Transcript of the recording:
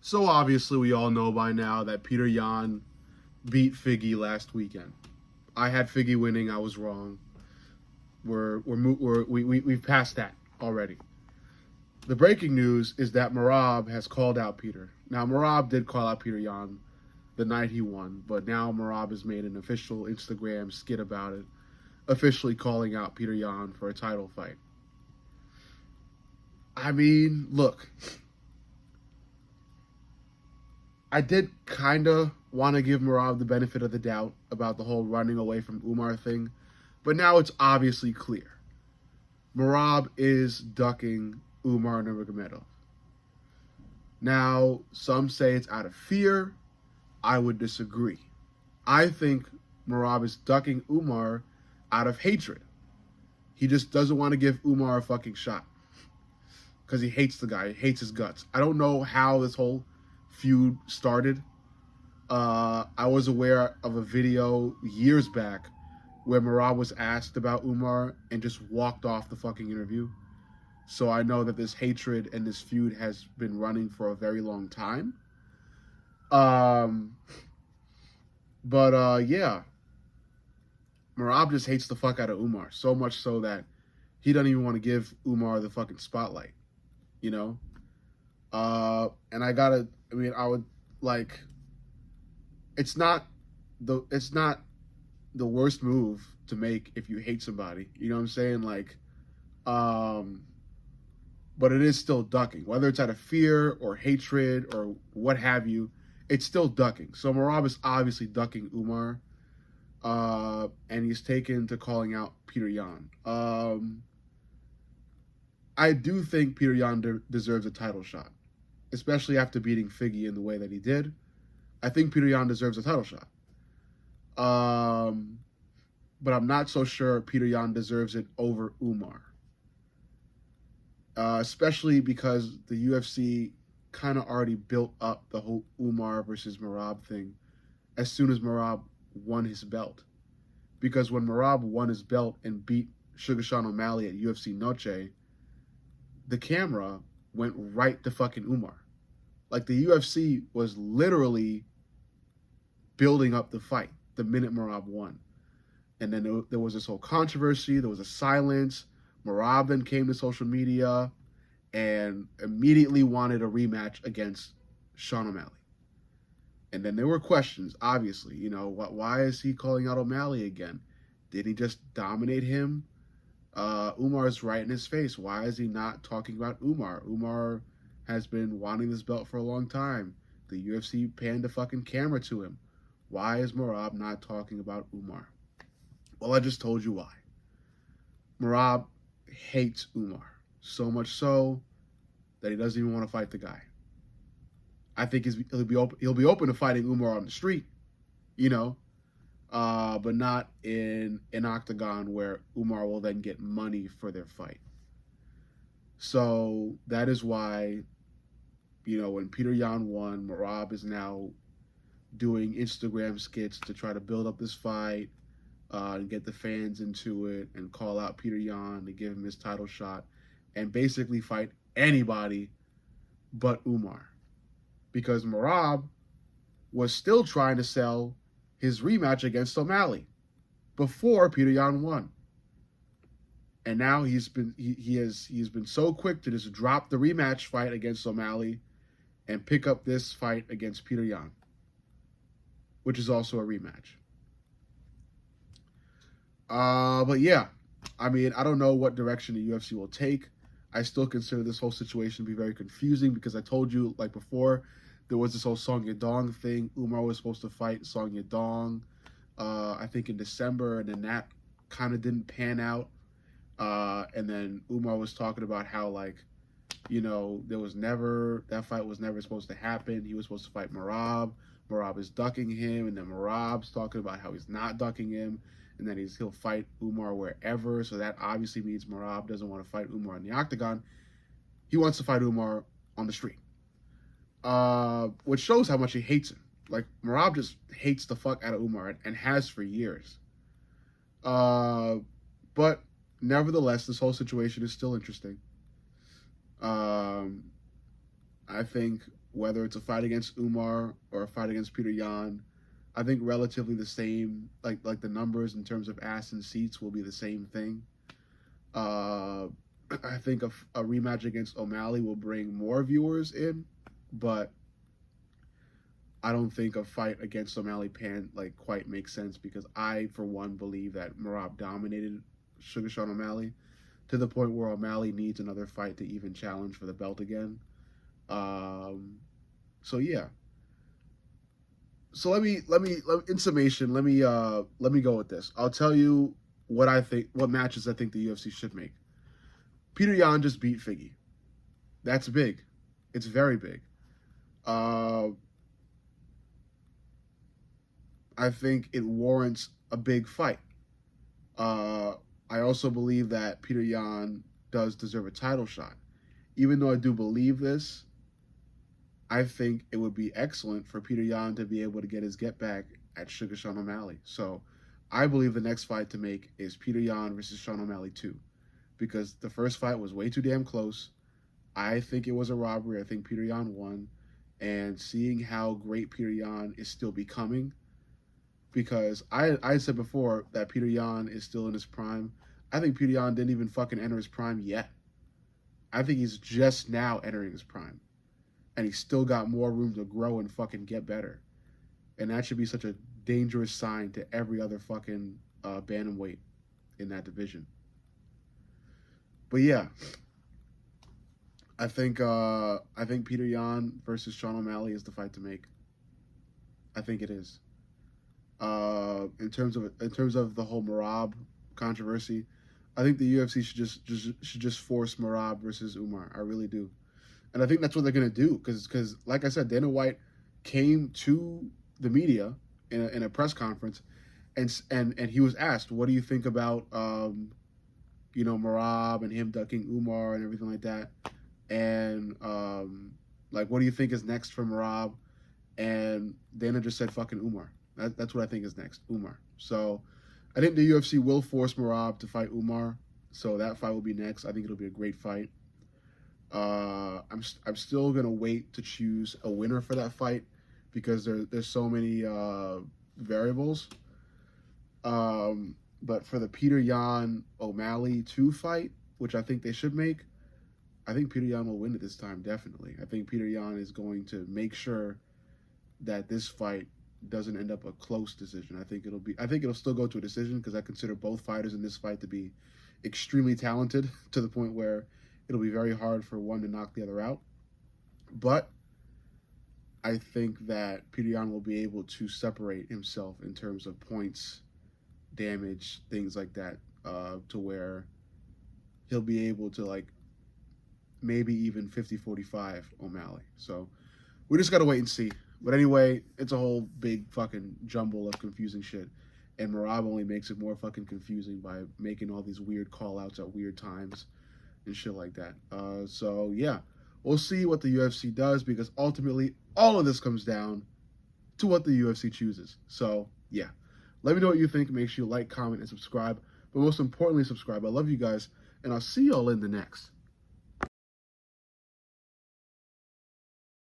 So obviously we all know by now that Peter Yan beat Figgy last weekend. I had Figgy winning. I was wrong. We've passed that already. The breaking news is that Merab has called out Peter. Now Merab did call out Peter Yan the night he won, but now Merab has made an official Instagram skit about it, officially calling out Peter Yan for a title fight. I mean, look, I did kind of want to give Merab the benefit of the doubt about the whole running away from Umar thing, but now it's obviously clear. Merab is ducking Umar Nurmagomedov. Now, some say it's out of fear. I would disagree. I think Merab is ducking Umar out of hatred. He just doesn't want to give Umar a fucking shot because he hates the guy. He hates his guts. I don't know how this whole feud started. I was aware of a video years back where Merab was asked about Umar and just walked off the fucking interview. So I know that this hatred and this feud has been running for a very long time. Yeah. Merab just hates the fuck out of Umar. So much so that he doesn't even want to give Umar the fucking spotlight. You know? And I would like, it's not the worst move to make if you hate somebody. You know what I'm saying? Like, but it is still ducking. Whether it's out of fear or hatred or what have you, it's still ducking. So Merab is obviously ducking Umar, and he's taken to calling out Peter Yan. I do think Peter Yan deserves a title shot, especially after beating Figgy in the way that he did. I think Peter Yan deserves a title shot. But I'm not so sure Peter Yan deserves it over Umar. Especially because the UFC kind of already built up the whole Umar versus Merab thing as soon as Merab won his belt. Because when Merab won his belt and beat Sugar Sean O'Malley at UFC Noche, the camera went right to fucking Umar. Like, the UFC was literally building up the fight the minute Merab won. And then there was this whole controversy. There was a silence. Merab then came to social media and immediately wanted a rematch against Sean O'Malley. And then there were questions, obviously. You know, why is he calling out O'Malley again? Did he just dominate him? Umar's right in his face. Why is he not talking about Umar? Umar has been wanting this belt for a long time. The UFC panned the fucking camera to him. Why is Merab not talking about Umar? Well, I just told you why. Merab hates Umar. So much so that he doesn't even want to fight the guy. I think he'll be open to fighting Umar on the street, you know, but not in an octagon where Umar will then get money for their fight. So that is why, you know, when Peter Yan won, Merab is now doing Instagram skits to try to build up this fight and get the fans into it and call out Peter Yan to give him his title shot and basically fight anybody but Umar. Because Merab was still trying to sell his rematch against O'Malley before Peter Yan won. And now he's been so quick to just drop the rematch fight against O'Malley and pick up this fight against Peter Yan, which is also a rematch. But yeah, I mean, I don't know what direction the UFC will take. I still consider this whole situation to be very confusing because I told you, like before, there was this whole Song Yadong thing. Umar was supposed to fight Song Yadong, I think in December, and then that kind of didn't pan out. And then Umar was talking about how, like, you know, that fight was never supposed to happen. He was supposed to fight Merab. Merab is ducking him, and then Merab's talking about how he's not ducking him, and then he'll fight Umar wherever. So that obviously means Merab doesn't want to fight Umar in the octagon. He wants to fight Umar on the street, which shows how much he hates him. Like, Merab just hates the fuck out of Umar and has for years. But nevertheless, this whole situation is still interesting. I think whether it's a fight against Umar or a fight against Peter Yan, I think relatively the same. Like the numbers in terms of ass and seats will be the same thing. Uh, I think a rematch against O'Malley will bring more viewers in, but I don't think a fight against O'Malley quite make sense because I, for one, believe that Merab dominated Sugar Sean O'Malley to the point where O'Malley needs another fight to even challenge for the belt again. So yeah. So let me in summation, let me go with this. I'll tell you what matches I think the UFC should make. Peter Yan just beat Figgy. That's big. It's very big. I think it warrants a big fight. I also believe that Peter Yan does deserve a title shot. Even though I do believe this, I think it would be excellent for Peter Yan to be able to get his get back at Sugar Sean O'Malley. So I believe the next fight to make is Peter Yan versus Sean O'Malley 2. Because the first fight was way too damn close. I think it was a robbery. I think Peter Yan won. And seeing how great Peter Yan is still becoming, because I said before that Peter Yan is still in his prime. I think Peter Yan didn't even fucking enter his prime yet. I think he's just now entering his prime. And he's still got more room to grow and fucking get better. And that should be such a dangerous sign to every other fucking bantamweight in that division. But yeah, I think Peter Yan versus Sean O'Malley is the fight to make. I think it is. In terms of the whole Merab controversy, I think the UFC should just force Merab versus Umar. I really do, and I think that's what they're gonna do because like I said, Dana White came to the media in a press conference, and he was asked, "What do you think about Merab and him ducking Umar and everything like that?" And what do you think is next for Merab? And Dana just said, "Fucking Umar." That's what I think is next, Umar. So I think the UFC will force Merab to fight Umar. So that fight will be next. I think it'll be a great fight. I'm still gonna wait to choose a winner for that fight because there's so many variables. But for the Peter Yan O'Malley 2 fight, which I think they should make, I think Peter Yan will win it this time, definitely. I think Peter Yan is going to make sure that this fight doesn't end up a close decision. I think it'll still go to a decision because I consider both fighters in this fight to be extremely talented to the point where it'll be very hard for one to knock the other out. But I think that Peter Yan will be able to separate himself in terms of points, damage, things like that, to where he'll be able to maybe even 50-45 O'Malley. So we just gotta wait and see. But anyway, it's a whole big fucking jumble of confusing shit. And Merab only makes it more fucking confusing by making all these weird call-outs at weird times and shit like that. So yeah, we'll see what the UFC does because ultimately all of this comes down to what the UFC chooses. So yeah, let me know what you think. Make sure you like, comment, and subscribe. But most importantly, subscribe. I love you guys, and I'll see y'all in the next.